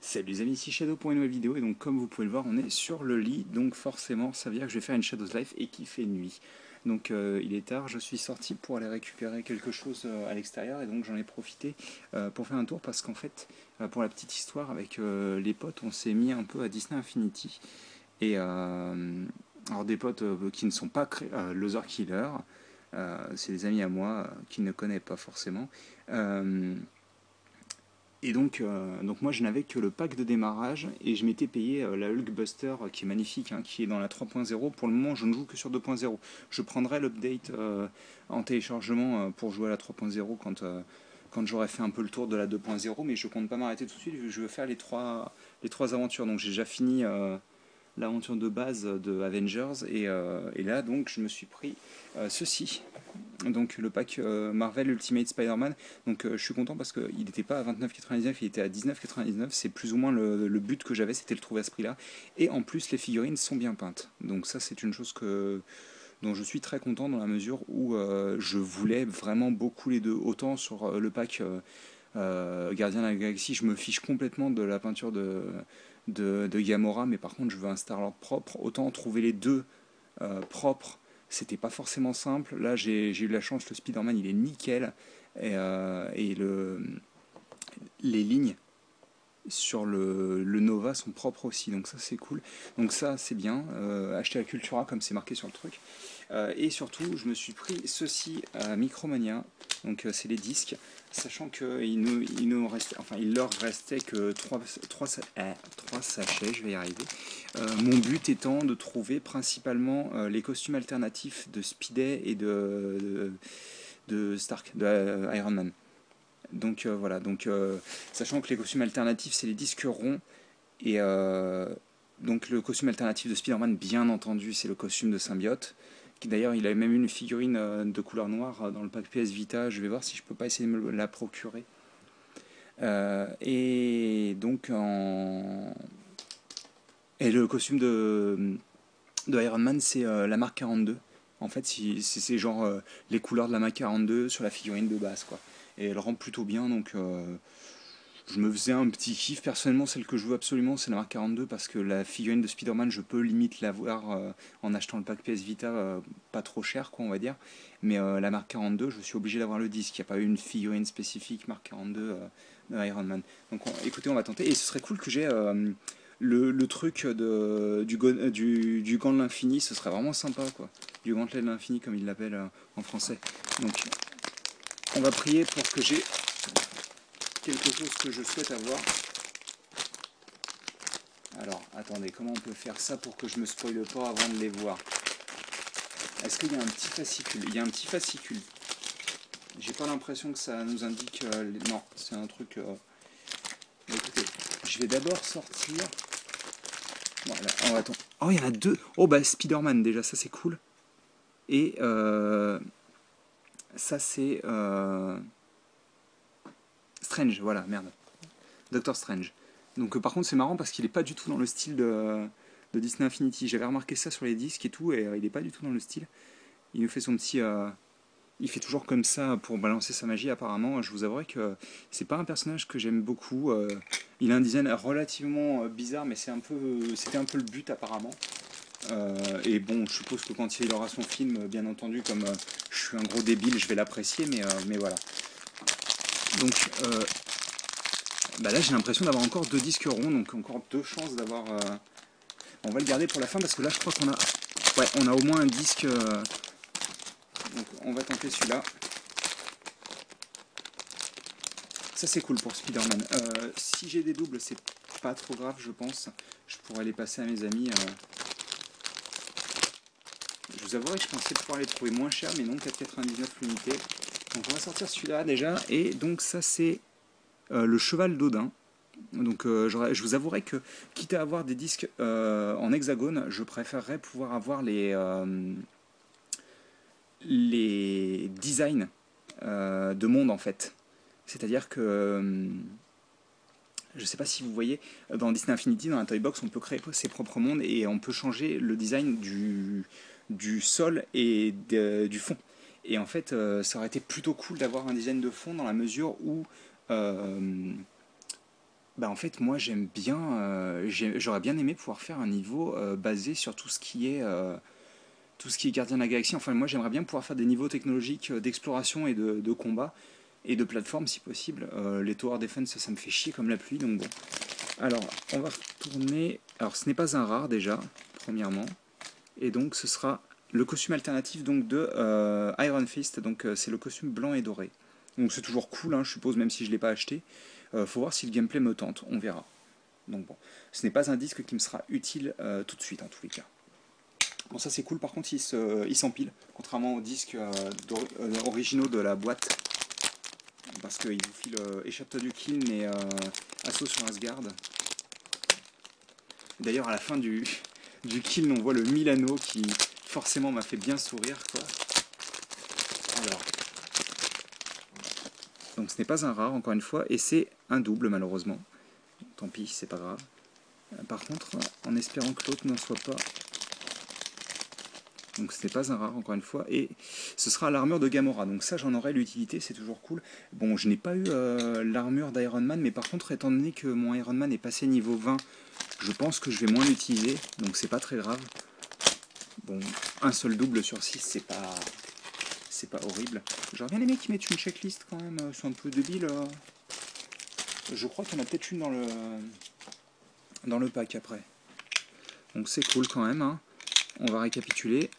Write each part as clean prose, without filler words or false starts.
Salut les amis, ici Shadow pour une nouvelle vidéo et donc comme vous pouvez le voir on est sur le lit donc forcément ça veut dire que je vais faire une Shadows Life et qu'il fait nuit. Donc il est tard, je suis sorti pour aller récupérer quelque chose à l'extérieur et donc j'en ai profité pour faire un tour parce qu'en fait pour la petite histoire avec les potes on s'est mis un peu à Disney Infinity et alors des potes qui ne sont pas Loser Killer, c'est des amis à moi qui ne connaissent pas forcément. Euh, et donc moi je n'avais que le pack de démarrage et je m'étais payé la Hulkbuster qui est magnifique, hein, qui est dans la 3.0. Pour le moment je ne joue que sur 2.0. Je prendrai l'update en téléchargement pour jouer à la 3.0 quand j'aurai fait un peu le tour de la 2.0, mais je compte pas m'arrêter tout de suite vu que je veux faire les trois aventures. Donc j'ai déjà fini l'aventure de base de Avengers et là donc je me suis pris ceci, donc le pack Marvel Ultimate Spider-Man. Donc je suis content parce qu'il n'était pas à 29,99, il était à 19,99. C'est plus ou moins le but que j'avais, c'était le trouver à ce prix-là. Et en plus les figurines sont bien peintes. Donc ça c'est une chose dont je suis très content dans la mesure où je voulais vraiment beaucoup les deux. Autant sur le pack Gardien de la Galaxie, je me fiche complètement de la peinture de Gamora, mais par contre je veux un Star-Lord propre. Autant trouver les deux propres, c'était pas forcément simple. Là j'ai eu la chance, le Spider-Man il est nickel, et les lignes sur le Nova sont propres aussi, donc ça c'est cool. Donc ça c'est bien, acheter à Cultura comme c'est marqué sur le truc. Et surtout je me suis pris ceci à Micromania, donc c'est les disques, sachant il leur restait que 3 sachets, je vais y arriver. Mon but étant de trouver principalement les costumes alternatifs de Speedy et de Stark, de Iron Man. Donc voilà, sachant que les costumes alternatifs c'est les disques ronds et donc le costume alternatif de Spider-Man bien entendu c'est le costume de symbiote, qui d'ailleurs il avait même une figurine de couleur noire dans le pack PS Vita. Je vais voir si je peux pas essayer de me la procurer. Et donc et le costume de Iron Man c'est la marque 42. En fait c'est genre les couleurs de la marque 42 sur la figurine de base quoi. Et elle rend plutôt bien, donc je me faisais un petit kiff. Personnellement, celle que je veux absolument, c'est la marque 42 parce que la figurine de Spider-Man, je peux limite l'avoir en achetant le pack PS Vita, pas trop cher, quoi, on va dire. Mais la marque 42, je suis obligé d'avoir le disque. Il n'y a pas eu une figurine spécifique marque 42 de Iron Man. Donc écoutez, on va tenter. Et ce serait cool que j'ai le truc du gant de l'infini. Ce serait vraiment sympa, quoi. Du gantelet de l'infini, comme ils l'appellent en français. Donc on va prier pour que j'ai quelque chose que je souhaite avoir. Alors, attendez, comment on peut faire ça pour que je me spoile pas avant de les voir? Est-ce qu'il y a un petit fascicule? Il y a un petit fascicule. J'ai pas l'impression que ça nous indique... non, c'est un truc... écoutez, je vais d'abord sortir... Voilà, oh, attends. Oh, il y en a deux. Oh, bah, Spider-Man, déjà, ça c'est cool. Et ça c'est... Strange, voilà, merde. Doctor Strange. Donc par contre c'est marrant parce qu'il est pas du tout dans le style de Disney Infinity. J'avais remarqué ça sur les disques et tout, et il est pas du tout dans le style. Il nous fait son petit... il fait toujours comme ça pour balancer sa magie apparemment. Je vous avouerai que c'est pas un personnage que j'aime beaucoup. Il a un design relativement bizarre, mais c'était un peu le but apparemment. Et bon, je suppose que quand il aura son film, bien entendu, comme je suis un gros débile, je vais l'apprécier, mais voilà. Donc bah là j'ai l'impression d'avoir encore deux disques ronds, donc encore deux chances d'avoir... On va le garder pour la fin parce que là je crois qu'on a... Ouais, on a au moins un disque... Donc on va tenter celui-là. Ça c'est cool pour Spider-Man. Si j'ai des doubles, c'est pas trop grave je pense. Je pourrais les passer à mes amis. Je vous avouerai que je pensais pouvoir les trouver moins chers, mais non, 4,99 l'unité. Donc on va sortir celui-là déjà. Et donc ça c'est le cheval d'Odin. Donc je vous avouerai que, quitte à avoir des disques en hexagone, je préférerais pouvoir avoir les designs de monde en fait. C'est-à-dire que, je ne sais pas si vous voyez, dans Disney Infinity, dans la Toy Box, on peut créer ses propres mondes et on peut changer le design du sol et du fond. Et en fait, ça aurait été plutôt cool d'avoir un design de fond dans la mesure où Bah en fait moi j'aime bien, j'aurais bien aimé pouvoir faire un niveau basé sur tout ce qui est Gardien de la Galaxie. Enfin moi j'aimerais bien pouvoir faire des niveaux technologiques d'exploration et de combat et de plateforme si possible. Les Tower Defense ça me fait chier comme la pluie donc bon. Alors on va retourner. Alors ce n'est pas un rare déjà premièrement et donc ce sera le costume alternatif donc de Iron Fist. Donc c'est le costume blanc et doré. Donc c'est toujours cool hein, je suppose même si je ne l'ai pas acheté. Faut voir si le gameplay me tente, on verra. Donc bon, ce n'est pas un disque qui me sera utile tout de suite en tous les cas. Bon ça c'est cool, par contre il s'empile, contrairement aux disques originaux de la boîte, parce qu'il vous file Échappe-toi du Kill et Assaut sur Asgard. D'ailleurs à la fin du Kill on voit le Milano qui forcément m'a fait bien sourire quoi. Alors, donc ce n'est pas un rare encore une fois, et c'est un double malheureusement. Tant pis, c'est pas grave. Par contre, en espérant que l'autre n'en soit pas. Donc ce n'est pas un rare encore une fois. Et ce sera l'armure de Gamora. Donc ça j'en aurai l'utilité, c'est toujours cool. Bon, je n'ai pas eu l'armure d'Iron Man, mais par contre étant donné que mon Iron Man est passé niveau 20, je pense que je vais moins l'utiliser. Donc c'est pas très grave. Bon, un seul double sur 6, c'est pas horrible. J'aurais bien aimé qu'ils mettent une checklist quand même, c'est un peu débile. Je crois qu'il y en a peut-être une dans le pack après. Donc c'est cool quand même, hein. On va récapituler.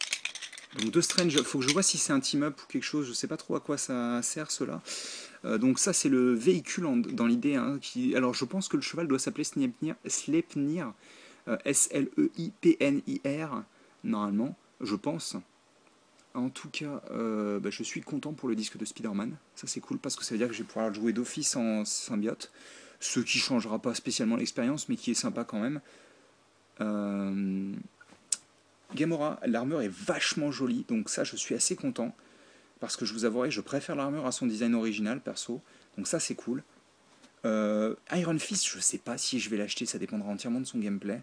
Donc deux Strange, faut que je vois si c'est un team-up ou quelque chose, je sais pas trop à quoi ça sert cela. Donc ça c'est le véhicule dans l'idée. Hein, alors je pense que le cheval doit s'appeler Sleipnir, S-L-E-I-P-N-I-R, normalement, je pense. En tout cas, je suis content pour le disque de Spider-Man. Ça c'est cool parce que ça veut dire que je vais pouvoir jouer d'office en symbiote. Ce qui changera pas spécialement l'expérience, mais qui est sympa quand même. Gamora, l'armure est vachement jolie, donc ça je suis assez content. Parce que je vous avouerai, je préfère l'armure à son design original, perso. Donc ça c'est cool. Iron Fist, je sais pas si je vais l'acheter, ça dépendra entièrement de son gameplay.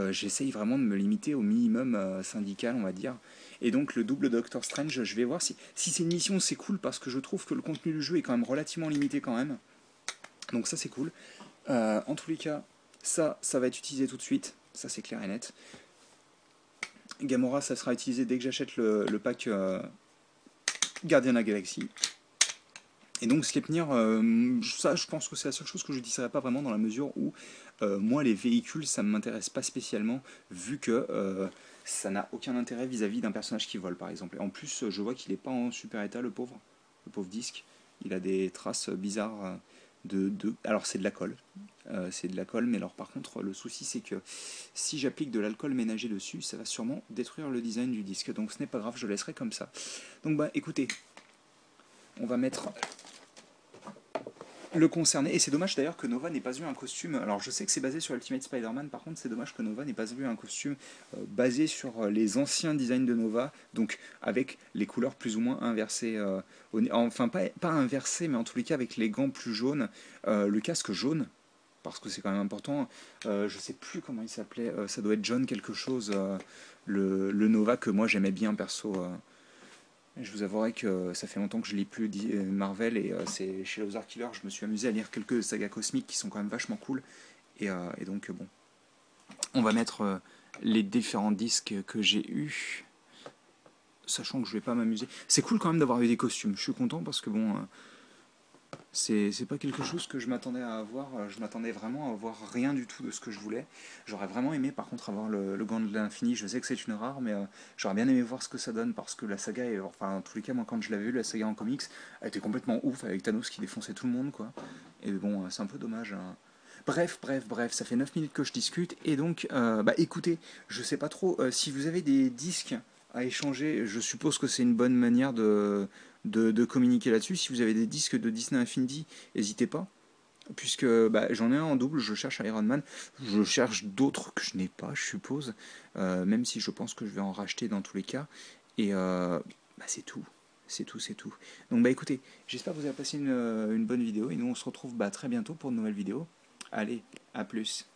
J'essaye vraiment de me limiter au minimum syndical, on va dire. Et donc le double Doctor Strange, je vais voir si c'est une mission, c'est cool parce que je trouve que le contenu du jeu est quand même relativement limité quand même. Donc ça c'est cool. En tous les cas, ça va être utilisé tout de suite, ça c'est clair et net. Gamora, ça sera utilisé dès que j'achète le pack Gardien de la Galaxie. Et donc Sleipnir, ça je pense que c'est la seule chose que je n'utiliserai pas vraiment dans la mesure où moi les véhicules ça ne m'intéresse pas spécialement vu que ça n'a aucun intérêt vis-à-vis d'un personnage qui vole par exemple. Et en plus je vois qu'il n'est pas en super état le pauvre disque. Il a des traces bizarres alors c'est de la colle. C'est de la colle, mais alors par contre le souci c'est que si j'applique de l'alcool ménager dessus, ça va sûrement détruire le design du disque. Donc ce n'est pas grave, je laisserai comme ça. Donc bah écoutez, on va mettre le concerné. Et c'est dommage d'ailleurs que Nova n'ait pas eu un costume. Alors je sais que c'est basé sur Ultimate Spider-Man, par contre c'est dommage que Nova n'ait pas eu un costume basé sur les anciens designs de Nova, donc avec les couleurs plus ou moins inversées. Enfin pas inversées, mais en tous les cas avec les gants plus jaunes, le casque jaune, parce que c'est quand même important. Je sais plus comment il s'appelait, ça doit être John quelque chose, le Nova que moi j'aimais bien perso. Je vous avouerai que ça fait longtemps que je lis plus Marvel et c'est chez Lothar Killer, je me suis amusé à lire quelques sagas cosmiques qui sont quand même vachement cool. Et donc bon, on va mettre les différents disques que j'ai eus, sachant que je vais pas m'amuser. C'est cool quand même d'avoir eu des costumes, je suis content parce que bon, c'est pas quelque chose que je m'attendais à avoir. Je m'attendais vraiment à avoir rien du tout de ce que je voulais. J'aurais vraiment aimé par contre avoir le gant de l'infini. Je sais que c'est une rare, mais j'aurais bien aimé voir ce que ça donne parce que la saga, enfin en tous les cas, moi quand je l'avais vu, la saga en comics, elle était complètement ouf avec Thanos qui défonçait tout le monde quoi. Et bon, c'est un peu dommage. Hein. Bref, ça fait 9 minutes que je discute et donc, écoutez, je sais pas trop si vous avez des disques à échanger, je suppose que c'est une bonne manière de communiquer là-dessus. Si vous avez des disques de Disney Infinity, n'hésitez pas. Puisque j'en ai un en double, je cherche Iron Man, je cherche d'autres que je n'ai pas, je suppose, même si je pense que je vais en racheter dans tous les cas. Et c'est tout. C'est tout, c'est tout. Donc écoutez, j'espère que vous avez passé une bonne vidéo et nous on se retrouve très bientôt pour de nouvelles vidéos. Allez, à plus.